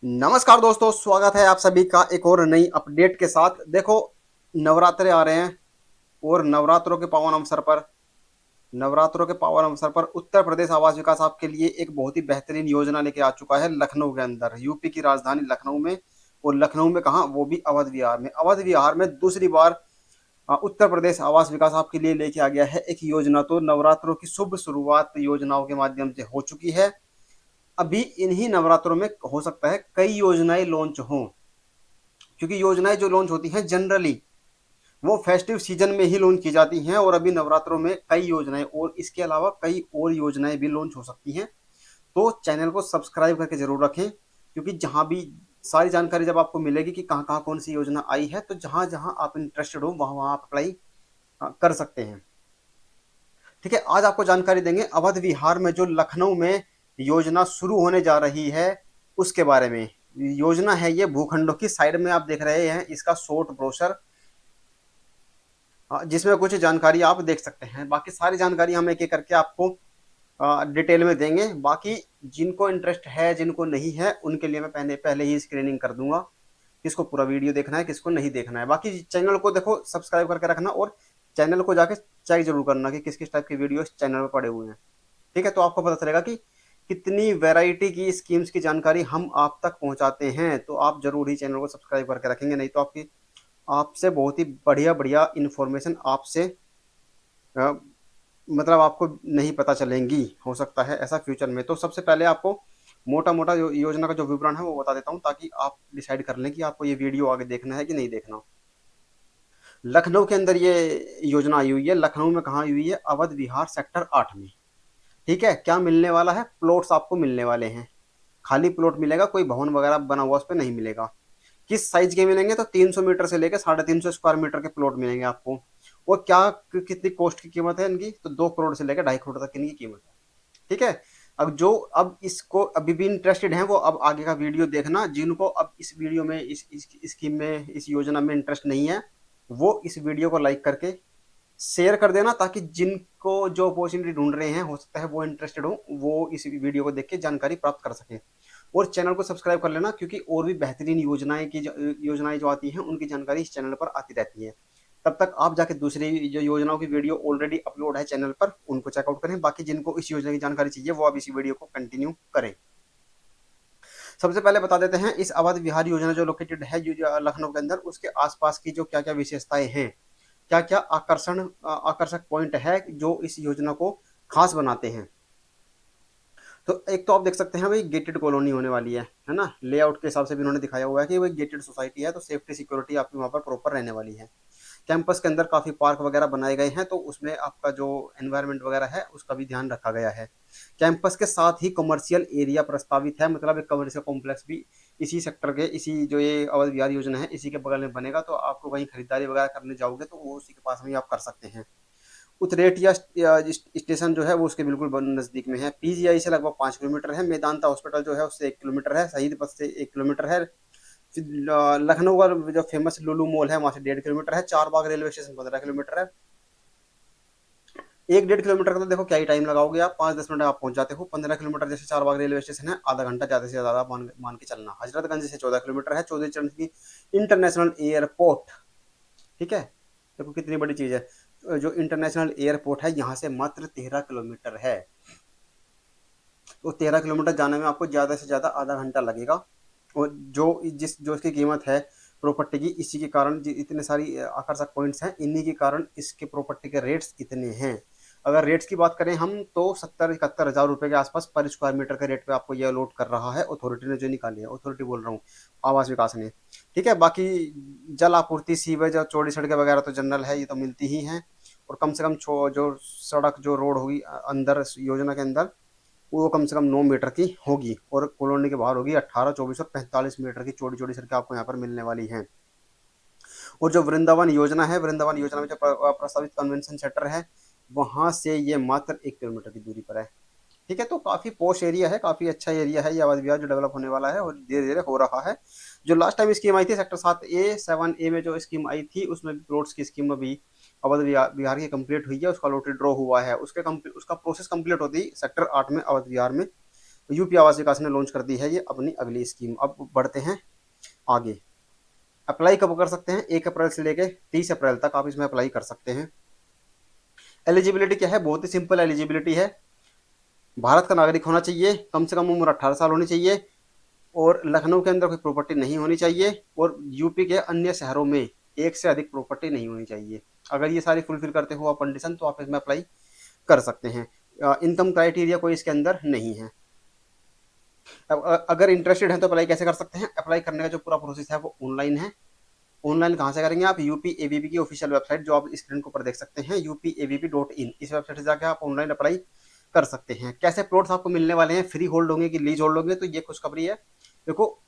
नमस्कार दोस्तों, स्वागत है आप सभी का एक और नई अपडेट के साथ। देखो, नवरात्रे आ रहे हैं और नवरात्रों के पावन अवसर पर उत्तर प्रदेश आवास विकास आपके लिए एक बहुत ही बेहतरीन योजना लेके आ चुका है लखनऊ के अंदर, यूपी की राजधानी लखनऊ में। और लखनऊ में कहाँ, वो भी अवध विहार में। अवध विहार में दूसरी बार उत्तर प्रदेश आवास विकास आपके लिए लेके आ गया है एक योजना। तो नवरात्रों की शुभ शुरुआत योजनाओं के माध्यम से हो चुकी है। अभी इन्हीं नवरात्रों में हो सकता है कई योजनाएं लॉन्च हों, क्योंकि योजनाएं जो लॉन्च होती हैं जनरली वो फेस्टिव सीजन में ही लॉन्च की जाती हैं। और अभी नवरात्रों में कई योजनाएं और इसके अलावा कई और योजनाएं भी लॉन्च हो सकती हैं। तो चैनल को सब्सक्राइब करके जरूर रखें, क्योंकि जहां भी सारी जानकारी जब आपको मिलेगी कि कहाँ कहाँ कौन सी योजना आई है, तो जहां जहां आप इंटरेस्टेड हो वहां वहां आप अप्लाई कर सकते हैं। ठीक है, आज आपको जानकारी देंगे अवध विहार में जो लखनऊ में योजना शुरू होने जा रही है उसके बारे में। योजना है ये भूखंडों की, साइड में आप देख रहे हैं इसका शॉर्ट ब्रोशर, जिसमें कुछ जानकारी आप देख सकते हैं। बाकी सारी जानकारी हम एक एक करके आपको डिटेल में देंगे। बाकी जिनको इंटरेस्ट है जिनको नहीं है उनके लिए मैं पहले पहले ही स्क्रीनिंग कर दूंगा, किसको पूरा वीडियो देखना है किसको नहीं देखना है। बाकी चैनल को देखो सब्सक्राइब करके रखना, और चैनल को जाके चेक जरूर करना कि किस किस टाइप की वीडियो इस चैनल पर पड़े हुए हैं। ठीक है, तो आपको पता चलेगा कि कितनी वैरायटी की स्कीम्स की जानकारी हम आप तक पहुंचाते हैं। तो आप जरूर ही चैनल को सब्सक्राइब करके रखेंगे, नहीं तो आपकी आपसे बहुत ही बढ़िया बढ़िया इंफॉर्मेशन आपसे अ, मतलब आपको नहीं पता चलेंगी, हो सकता है ऐसा फ्यूचर में। तो सबसे पहले आपको मोटा मोटा योजना का जो विवरण है वो बता देता हूँ, ताकि आप डिसाइड कर लें कि आपको ये वीडियो आगे देखना है कि नहीं देखना। लखनऊ के अंदर ये योजना आई हुई है। लखनऊ में कहाँ आई हुई है? अवध विहार सेक्टर 8 में। ठीक है, क्या मिलने वाला है? प्लॉट्स आपको मिलने वाले हैं, खाली प्लॉट मिलेगा, कोई भवन वगैरह बना हुआ उस पर नहीं मिलेगा। किस साइज के मिलेंगे? तो 300 मीटर से लेकर 350 स्क्वायर मीटर के प्लॉट मिलेंगे आपको। और क्या कितनी कॉस्ट की कीमत है इनकी? तो 2 करोड़ से लेकर 2.5 करोड़ तक इनकी कीमत है। ठीक है, अब इसको अभी भी इंटरेस्टेड हैं वो अब आगे का वीडियो देखना। जिनको अब इस वीडियो में इस स्कीम में इस योजना में इंटरेस्ट नहीं है, वो इस वीडियो को लाइक करके शेयर कर देना, ताकि जिनको जो अपॉर्चुनिटी ढूंढ रहे हैं हो सकता है वो इंटरेस्टेड हो, वो इस वीडियो को देख के जानकारी प्राप्त कर सके। और चैनल को सब्सक्राइब कर लेना, क्योंकि और भी बेहतरीन योजनाएं जो आती हैं उनकी जानकारी इस चैनल पर आती रहती है। तब तक आप जाके दूसरी जो योजनाओं की वीडियो ऑलरेडी अपलोड है चैनल पर उनको चेकआउट करें। बाकी जिनको इस योजना की जानकारी चाहिए वो अब इसी वीडियो को कंटिन्यू करें। सबसे पहले बता देते हैं इस अवध विहार योजना जो लोकेटेड है लखनऊ के अंदर, उसके आसपास की जो क्या क्या विशेषताएं हैं, क्या क्या आकर्षक पॉइंट है जो इस योजना को खास बनाते हैं। तो एक तो आप देख सकते हैं भाई, गेटेड कॉलोनी होने वाली है ना। लेआउट के हिसाब से भी उन्होंने दिखाया हुआ है कि भाई गेटेड सोसाइटी है, तो सेफ्टी सिक्योरिटी आपकी वहाँ पर प्रॉपर रहने वाली है। कैंपस के अंदर काफी पार्क वगैरह बनाए गए हैं, तो उसमें आपका जो एनवायरनमेंट वगैरह है उसका भी ध्यान रखा गया है। कैंपस के साथ ही कमर्शियल एरिया प्रस्तावित है, मतलब एक कमर्शियल कॉम्प्लेक्स भी इसी सेक्टर के, इसी जो ये अवध विहार योजना है इसी के बगल में बनेगा। तो आपको कहीं खरीदारी वगैरह करने जाओगे तो वो उसी के पास में आप कर सकते हैं। उतरेटिया स्टेशन जो है वो उसके बिल्कुल नजदीक में है। पीजीआई से लगभग 5 किलोमीटर है। मेदांता हॉस्पिटल जो है उससे 1 किलोमीटर है। शहीद पथ से 1 किलोमीटर है। लखनऊ का जो फेमस लुलु मॉल है वहां से 1.5 किलोमीटर है। चार बाग रेलवे स्टेशन 15 किलोमीटर है। 1-1.5 किलोमीटर का तो देखो क्या ही टाइम लगाओगे आप, 5-10 मिनट आप पहुंच जाते हो। 15 किलोमीटर जैसे चार बाग रेलवे स्टेशन है, आधा घंटा ज्यादा से ज्यादा मान के चलना। हजरतगंज से 14 किलोमीटर है, चौधरी चरण की इंटरनेशनल एयरपोर्ट। ठीक है, देखो कितनी बड़ी चीज है। जो इंटरनेशनल एयरपोर्ट है यहाँ से मात्र 13 किलोमीटर है। तो 13 किलोमीटर जाने में आपको ज्यादा से ज्यादा आधा घंटा लगेगा। और जो इसकी कीमत है प्रॉपर्टी की, इसी के कारण इतने सारी आकर्षक पॉइंट्स हैं, इन्हीं के कारण इसके प्रॉपर्टी के रेट्स इतने हैं। अगर रेट्स की बात करें हम, तो 70-71 हजार रुपए के आसपास पर स्क्वायर मीटर के रेट पे आपको ये अलॉट कर रहा है अथॉरिटी ने, जो निकाली है। अथॉरिटी बोल रहा हूँ, आवास विकास ने। ठीक है, बाकी जल आपूर्ति, सीवेज और चौड़ी सड़कें वगैरह तो जनरल है, ये तो मिलती ही हैं। और कम से कम जो सड़क जो रोड होगी अंदर योजना के अंदर, वो कम से कम 9 मीटर की होगी। और कॉलोनी के बाहर होगी 18, 24 और 45 मीटर की चौड़ी चौड़ी सड़कें आपको यहाँ पर मिलने वाली हैं। और जो वृंदावन योजना है, वृंदावन योजना में जो प्रस्तावित कन्वेंशन सेंटर है, वहां से ये मात्र 1 किलोमीटर की दूरी पर है। ठीक है, तो काफी पोश एरिया है, काफी अच्छा एरिया है ये अवध विहार, जो डेवलप होने वाला है और धीरे धीरे हो रहा है। जो लास्ट टाइम स्कीम आई थी सेक्टर 7A 7A में जो स्कीम आई थी, उसमें प्लॉट्स की स्कीम अभी अवध विहार की कंप्लीट हुई है, उसका लॉटरी ड्रॉ हुआ है। उसका प्रोसेस कंप्लीट होती सेक्टर 8 में अवध विहार में यूपी आवास विकास ने लॉन्च कर दी है ये अपनी अगली स्कीम। अब बढ़ते हैं आगे। अप्लाई कब कर सकते हैं? 1 अप्रैल से लेके 30 अप्रैल तक आप इसमें अप्लाई कर सकते हैं। एलिजिबिलिटी क्या है? बहुत ही सिंपल एलिजिबिलिटी है। भारत का नागरिक होना चाहिए, कम से कम उम्र 18 साल होनी चाहिए, और लखनऊ के अंदर कोई प्रॉपर्टी नहीं होनी चाहिए, और यूपी के अन्य शहरों में एक से अधिक प्रॉपर्टी नहीं होनी चाहिए। अगर ये सारी फुलफिल करते हो आप कंडीशन, तो आप इसमें अप्लाई कर सकते हैं। इनकम क्राइटेरिया कोई इसके अंदर नहीं है। अब अगर इंटरेस्टेड हैं तो अप्लाई कैसे कर सकते हैं? अप्लाई करने का जो पूरा प्रोसेस है वो ऑनलाइन है। ऑनलाइन कहाँ से करेंगे? आप यूपी एबीपी की ऑफिशियल वेबसाइट, जो आप स्क्रीन के ऊपर देख सकते हैं, upavp.in, इस वेबसाइट से जाकर आप ऑनलाइन अप्लाई कर सकते हैं। कैसे प्लॉट्स आपको मिलने वाले हैं? फ्री होल्ड होंगे कि लीज होल्ड होंगे? तो ये खुशखबरी है, देखो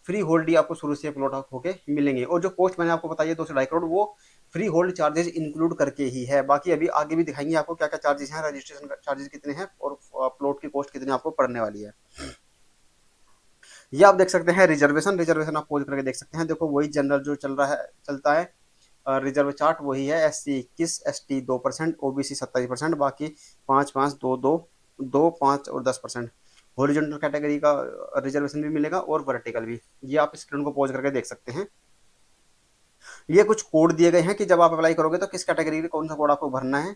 फ्री होल्ड ही आपको शुरू से प्लॉट होके मिलेंगे। और जो कॉस्ट मैंने आपको बताई है 2 से 2.5 करोड़, वो फ्री होल्ड चार्जेस इंक्लूड करके ही है। बाकी अभी आगे भी दिखाएंगे आपको क्या क्या चार्जेस हैं, रजिस्ट्रेशन चार्जेस कितने हैं, और प्लॉट की कॉस्ट कितनी आपको पड़ने वाली है। ये आप देख सकते हैं रिजर्वेशन। रिजर्वेशन आप खोज करके देख सकते हैं। देखो वही जनरल जो चल रहा है, चलता है रिजर्व चार्ट वही है। SC 21, ST 2%, OBC 27%, बाकी 5-5, 2-2, 2, 5 और 10%। हॉरिजॉन्टल कैटेगरी का रिजर्वेशन भी मिलेगा और वर्टिकल भी। ये आप स्क्रीन को पॉज करके देख सकते हैं। ये कुछ कोड दिए गए हैं कि जब आप अप्लाई करोगे तो किस कैटेगरी का कौन सा कोड आपको भरना है,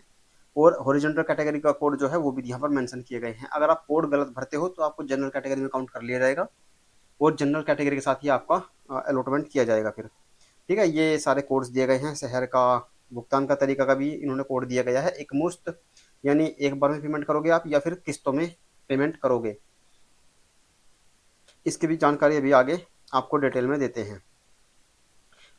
और हॉरिजॉन्टल कैटेगरी का कोड जो है वो भी यहाँ पर मेंशन किए गए हैं। अगर आप कोड गलत भरते हो तो आपको जनरल कैटेगरी में काउंट कर लिया जाएगा, और जनरल कैटेगरी के साथ ही आपका अलॉटमेंट किया जाएगा फिर। ठीक है, ये सारे कोड्स दिए गए हैं। शहर का भुगतान का तरीका का भी इन्होंने कोड दिया गया है। एक मुश्त यानी एक बार में पेमेंट करोगे आप, या फिर किस्तों में पेमेंट करोगे, इसकी भी जानकारी अभी आगे आपको डिटेल में देते हैं।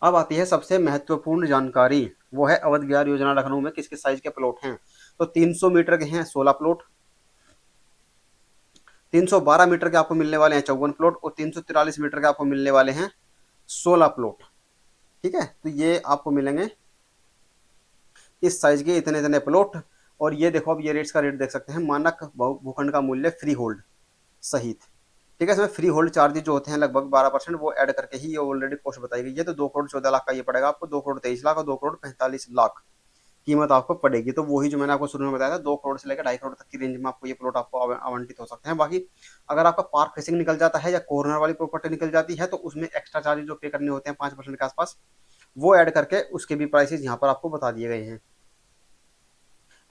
अब आती है सबसे महत्वपूर्ण जानकारी, वो है अवध विहार योजना लखनऊ में किस किस साइज के प्लॉट हैं। तो 300 मीटर के हैं 16 प्लॉट, 312 मीटर के आपको मिलने वाले हैं 54 प्लॉट, और 343 मीटर के आपको मिलने वाले हैं 16 प्लॉट। ठीक है, तो ये आपको मिलेंगे इस साइज के इतने इतने प्लॉट। और ये देखो, अब ये रेट्स का रेट देख सकते हैं, मानक भूखंड का मूल्य फ्री होल्ड सहित। ठीक है, इसमें फ्री होल्ड चार्जेज जो होते हैं लगभग 12%, वो ऐड करके ही ये ऑलरेडी कॉस्ट बताई गई है। तो 2 करोड़ 14 लाख का ये पड़ेगा आपको, 2 करोड़ 23 लाख और 2 करोड़ 45 लाख कीमत आपको पड़ेगी। तो वही जो मैंने आपको शुरू में बताया था, 2 करोड़ से लेकर 2.5 करोड़ तक की रेंज में आपको ये प्लॉट आपको आवंटित हो सकते हैं। बाकी अगर आपका पार्क फेसिंग निकल जाता है या कॉर्नर वाली प्रॉपर्टी निकल जाती है, तो उसमें एक्स्ट्रा चार्जेज जो पे करने होते हैं 5% के आसपास, वो ऐड करके उसके भी प्राइसेस यहाँ पर आपको बता दिए गए हैं।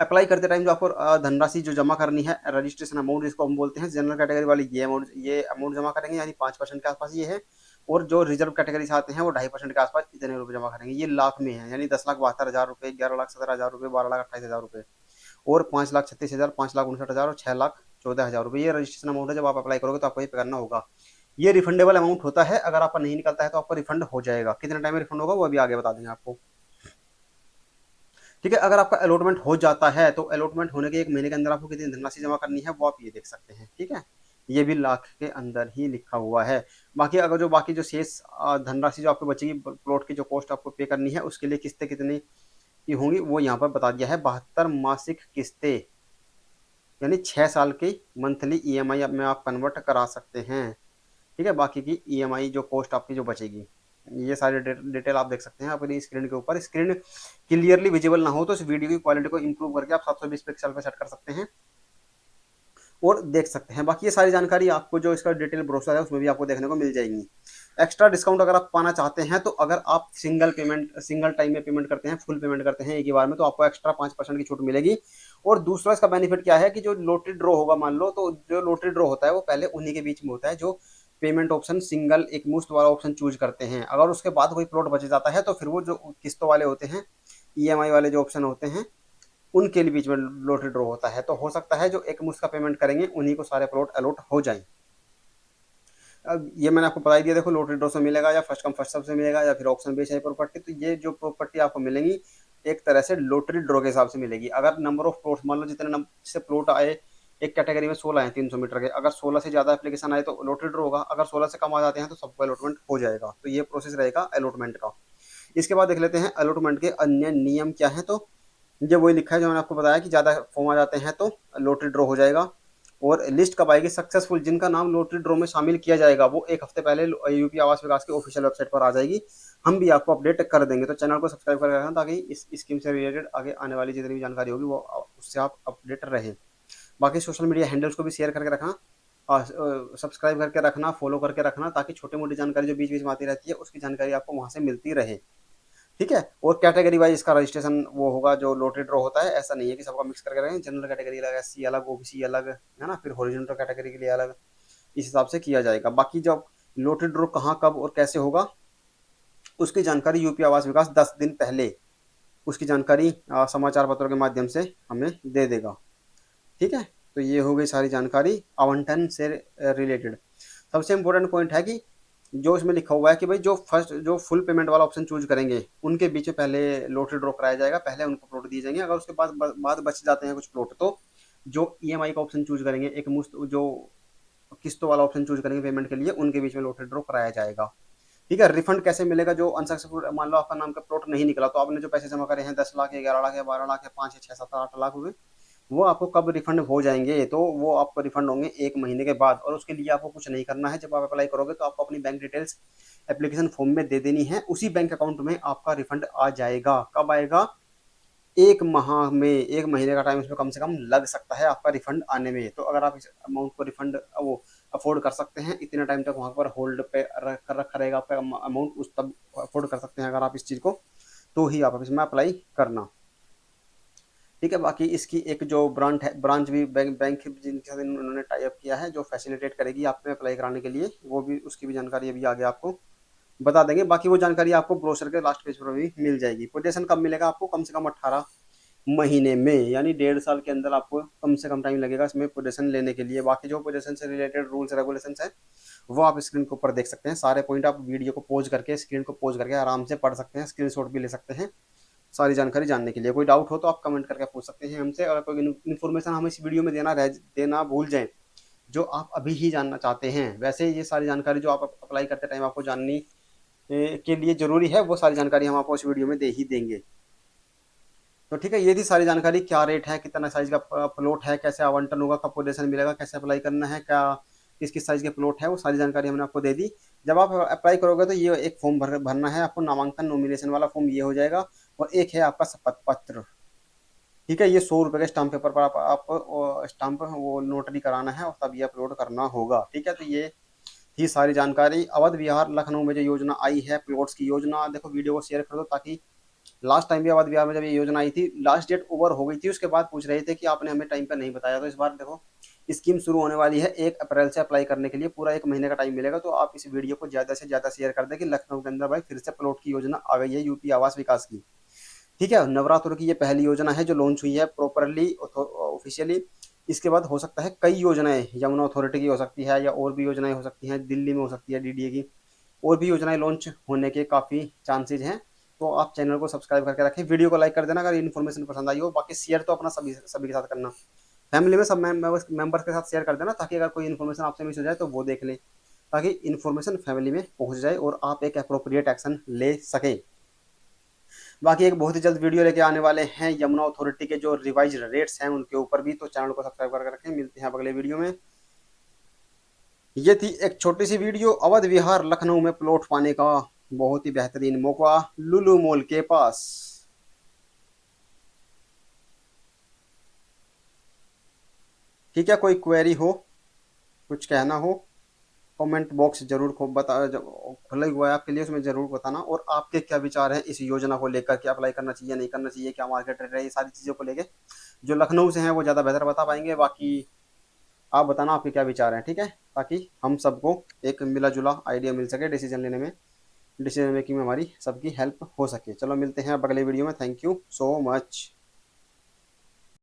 अप्लाई करते टाइम जो आपको धनराशि जो जमा करनी है, रजिस्ट्रेशन अमाउंट जिसको हम बोलते हैं, जनरल कैटेगरी वाले ये अमाउंट जमा करेंगे, यानी 5% के आसपास ये है। और जो रिजर्व कैटेगरी से आते हैं वो 2.5% के आसपास इतने रुपए जमा करेंगे। ये लाख में है, यानी 10,72,000 रुपये, 11,17,000 रुपये, 12,28,000 रुपये, और 5,36,000, 5,59,000 और 6,14,000 रुपये। ये रजिस्ट्रेशन अमाउंट है। जब आप अप्लाई करोगे तो आपको ये पे करना होगा। ये रिफंडेबल अमाउंट होता है। अगर आपका नहीं निकलता है तो आपको रिफंड हो जाएगा। कितने टाइम में रिफंड होगा वो अभी आगे बता देंगे आपको। ठीक है, अगर आपका अलॉटमेंट हो जाता है तो अलॉटमेंट होने के 1 महीने के अंदर आपको कितनी धनराशि जमा करनी है वो आप ये देख सकते हैं। ठीक है, ये भी लाख के अंदर ही लिखा हुआ है। बाकी अगर जो बाकी जो शेष धनराशि जो आपको बचेगी, प्लॉट की जो कॉस्ट आपको पे करनी है, उसके लिए किस्तें कितनी की होंगी वो यहाँ पर बता दिया है। 72 मासिक किस्तें, यानी 6 साल की मंथली EMI में आप कन्वर्ट करा सकते हैं। ठीक है, बाकी की EMI जो कॉस्ट आपकी जो बचेगी, ये सारी डिटेल आप देख सकते हैं अपनी स्क्रीन के ऊपर। स्क्रीन क्लियरली विजिबल ना हो तो इस वीडियो की क्वालिटी को इंप्रूव करके आप 720 पिक्सल पे सेट कर सकते हैं और देख सकते हैं। बाकी ये सारी जानकारी आपको जो इसका डिटेल ब्रोशर है उसमें भी आपको देखने को मिल जाएगी। एक्स्ट्रा डिस्काउंट अगर आप पाना चाहते हैं, तो अगर आप सिंगल टाइम में पेमेंट करते हैं, फुल पेमेंट करते हैं एक ही बार में, तो आपको एक्स्ट्रा 5% की छूट मिलेगी। और दूसरा इसका बेनिफिट क्या है कि जो लॉटरी ड्रॉ होगा, मान लो, तो जो लॉटरी ड्रॉ होता है वो पहले उन्हीं के बीच में होता है जो पेमेंट ऑप्शन सिंगल एक मुश्त वाला ऑप्शन चूज करते हैं। अगर उसके बाद कोई प्लॉट बच जाता है तो फिर वो जो किस्तों वाले होते हैं, EMI वाले जो ऑप्शन होते हैं, उनके लिए बीच में लॉटरी ड्रॉ होता है। तो हो सकता है जो एक मुश्त का पेमेंट करेंगे उन्हीं को सारे प्लॉट अलॉट हो जाएं। अब ये मैंने आपको बता दिया, देखो लॉटरी ड्रॉ से मिलेगा या फर्स्ट कम फर्स्ट सर्व से मिलेगा या फिर ऑप्शन बेस्ड है प्रॉपर्टी। तो ये जो प्रॉपर्टी आपको मिलेंगी एक तरह से लॉटरी ड्रॉ के हिसाब से मिलेगी। अगर नंबर ऑफ प्लॉट, मान लो जितने नंबर से प्लॉट आए, एक कैटेगरी में 16 हैं 300 मीटर के, अगर 16 से ज्यादा एप्लीकेशन आए तो लॉटरी ड्रॉ होगा। अगर 16 से कम आ जाते हैं तो सबको अलॉटमेंट हो जाएगा। तो ये प्रोसेस रहेगा अलॉटमेंट का। इसके बाद देख लेते हैं अलॉटमेंट के अन्य नियम क्या है। तो ये वही लिखा है जो मैंने आपको बताया कि ज़्यादा फॉर्म आ जाते हैं तो लॉटरी ड्रॉ हो जाएगा। और लिस्ट कब आएगी? सक्सेसफुल जिनका नाम लॉटरी ड्रॉ में शामिल किया जाएगा वो 1 हफ्ते पहले यूपी आवास विकास की ऑफिशियल वेबसाइट पर आ जाएगी। हम भी आपको अपडेट कर देंगे। तो चैनल को सब्सक्राइब कर रखना ताकि इस स्कीम से रिलेटेड आगे आने वाली जितनी भी जानकारी होगी वो उससे आप अपडेट रहें। बाकी सोशल मीडिया हैंडल्स को भी शेयर करके रखना सब्सक्राइब करके रखना, फॉलो करके रखना, ताकि छोटी मोटी जानकारी जो बीच बीच में आती रहती है उसकी जानकारी आपको वहाँ से मिलती रहे। ठीक है। और कैटेगरी वाइज इसका रजिस्ट्रेशन वो होगा जो लॉटरी ड्रॉ होता है, ऐसा नहीं है कि सबका मिक्स करके रखें। जनरल कैटेगरी अलग, एससी अलग, ओबीसी अलग, है ना, फिर हॉरिजॉन्टल कैटेगरी के लिए अलग, इस हिसाब से किया जाएगा। बाकी जब लॉटरी ड्रॉ कहाँ, कब और कैसे होगा, उसकी जानकारी यूपी आवास विकास 10 दिन पहले उसकी जानकारी समाचार पत्रों के माध्यम से हमें दे देगा। ठीक है। तो ये हो गई सारी जानकारी आवंटन से रिलेटेड। सबसे इम्पोर्टेंट पॉइंट है कि जो इसमें लिखा हुआ है कि भाई जो फुल पेमेंट वाला ऑप्शन चूज करेंगे उनके बीच में पहले लॉटरी ड्रॉ कराया जाएगा, पहले उनको प्लॉट दिए जाएंगे। अगर उसके बाद बच जाते हैं कुछ प्लॉट, तो जो ईएमआई का ऑप्शन चूज करेंगे, एक मुश्त जो किस्तों वाला ऑप्शन चूज करेंगे पेमेंट के लिए, उनके बीच में लॉटरी ड्रॉ कराया जाएगा। ठीक है। रिफंड कैसे मिलेगा? जो अनसक्सेसफुल, मान लो आपका नाम का प्लॉट नहीं निकला, तो आपने जो पैसे जमा करे हैं 10 लाख या 11 लाख या 12 लाख या 5 या 6 7 8 लाख हुए, वो आपको कब रिफंड हो जाएंगे? तो वो आपको रिफंड होंगे 1 महीने के बाद। और उसके लिए आपको कुछ नहीं करना है। जब आप अप्लाई करोगे तो आपको अपनी बैंक डिटेल्स एप्लीकेशन फॉर्म में दे देनी है, उसी बैंक अकाउंट में आपका रिफंड आ जाएगा। कब आएगा? 1 माह में, 1 महीने का टाइम इसमें कम से कम लग सकता है आपका रिफंड आने में। तो अगर आप इस अमाउंट को रिफंड वो अफोर्ड कर सकते हैं, इतने टाइम तक वहाँ पर होल्ड पे रखा रहेगा आपका अमाउंट, उस तब अफोर्ड कर सकते हैं अगर आप इस चीज़ को, तो ही आप इसमें अप्लाई करना। ठीक है। बाकी इसकी एक जो ब्रांच भी बैंक जिनके साथ उन्होंने टाई अप किया है, जो फैसिलिटेट करेगी आप में अप्लाई कराने के लिए, वो भी, उसकी भी जानकारी अभी आगे आपको बता देंगे। बाकी वो जानकारी आपको ब्रोशर के लास्ट पेज पर भी मिल जाएगी। पोजीशन कब मिलेगा आपको? कम से कम 18 महीने में, यानी 1.5 साल के अंदर आपको कम से कम टाइम लगेगा इसमें पोजीशन लेने के लिए। बाकी जो पोजीशन से रिलेटेड रूल्स रेगुलेशन है वो आप स्क्रीन के ऊपर देख सकते हैं। सारे पॉइंट आप वीडियो को पॉज करके, स्क्रीन को पॉज करके आराम से पढ़ सकते हैं, स्क्रीनशॉट भी ले सकते हैं सारी जानकारी जानने के लिए। कोई डाउट हो तो आप कमेंट करके पूछ सकते हैं हमसे। अगर कोई इन्फॉर्मेशन हम इस वीडियो में देना भूल जाएं, जो आप अभी ही जानना चाहते हैं, वैसे ये सारी जानकारी जो आप अप्लाई करते टाइम आपको जाननी के लिए जरूरी है, वो सारी जानकारी हम आपको इस वीडियो में दे ही देंगे। तो ठीक है, ये थी सारी जानकारी। क्या रेट है, कितना साइज का प्लॉट है, कैसे आवंटन होगा, कब पोजीशन मिलेगा, कैसे अप्लाई करना है, क्या किस किस साइज के प्लॉट है, वो सारी जानकारी हमने आपको दे दी। जब आप अप्लाई करोगे तो ये एक फॉर्म भरना है आपको, नामांकन नॉमिनेशन वाला फॉर्म ये हो जाएगा, और एक है आपका शपथ पत्र। ठीक है। ये 100 रुपए के स्टाम्प पेपर पर आप स्टाम्प वो नोटरी कराना है, और तब ये अपलोड करना होगा। ठीक है। तो ये थी सारी जानकारी। अवध विहार लखनऊ में जो योजना आई है प्लॉट्स की योजना, देखो वीडियो को शेयर कर दो, ताकि लास्ट टाइम भी अवध विहार में जब ये योजना आई थी, लास्ट डेट ओवर हो गई थी, उसके बाद पूछ रहे थे कि आपने हमें टाइम पे नहीं बताया। तो इस बार देखो स्कीम शुरू होने वाली है 1 अप्रैल से। अप्लाई करने के लिए पूरा 1 महीने का टाइम मिलेगा। तो आप इस वीडियो को ज्यादा से ज्यादा शेयर कर दें कि लखनऊ के अंदर भाई फिर से प्लॉट की योजना आ गई है यूपी आवास विकास की। ठीक है। नवरात्र की ये पहली योजना है जो लॉन्च हुई है प्रॉपरली ऑफिशियली। इसके बाद हो सकता है कई योजनाएं यमुना अथॉरिटी की हो सकती है, या और भी योजनाएं हो सकती हैं, दिल्ली में हो सकती है डीडीए की, और भी योजनाएं लॉन्च होने के काफ़ी चांसेज हैं। तो आप चैनल को सब्सक्राइब करके रखें, वीडियो को लाइक कर देना अगर इन्फॉर्मेशन पसंद आई हो। बाकी शेयर तो अपना सभी सभी के साथ करना, फैमिली में सब मेंबर्स के साथ शेयर कर देना, ताकि अगर कोई इन्फॉर्मेशन आपसे मिस हो जाए तो वो देख लें, ताकि इन्फॉर्मेशन फैमिली में पहुंच जाए और आप एक अप्रोप्रिएट एक्शन ले सकें। बाकी एक बहुत ही जल्द वीडियो लेके आने वाले हैं यमुना अथॉरिटी के जो रिवाइज रेट्स हैं उनके ऊपर भी, तो चैनल को सब्सक्राइब करके रखें। मिलते हैं अगले वीडियो में। ये थी एक छोटी सी वीडियो, अवध विहार लखनऊ में प्लॉट पाने का बहुत ही बेहतरीन मौका लुलु मॉल के पास। ठीक है। कोई क्वेरी हो, कुछ कहना हो, कमेंट बॉक्स जरूर खुला हुआ है आपके लिए, उसमें जरूर बताना। और आपके क्या विचार हैं इस योजना को लेकर के, अप्लाई करना चाहिए नहीं करना चाहिए, क्या मार्केट रेट है, ये सारी चीज़ों को लेके जो लखनऊ से हैं वो ज़्यादा बेहतर बता पाएंगे। बाकी आप बताना आपके क्या विचार हैं। ठीक है। ताकि हम सबको एक मिला जुला आइडिया मिल सके डिसीजन लेने में, डिसीजन मेकिंग में हमारी सबकी हेल्प हो सके। चलो मिलते हैं अब अगले वीडियो में। Thank you so much.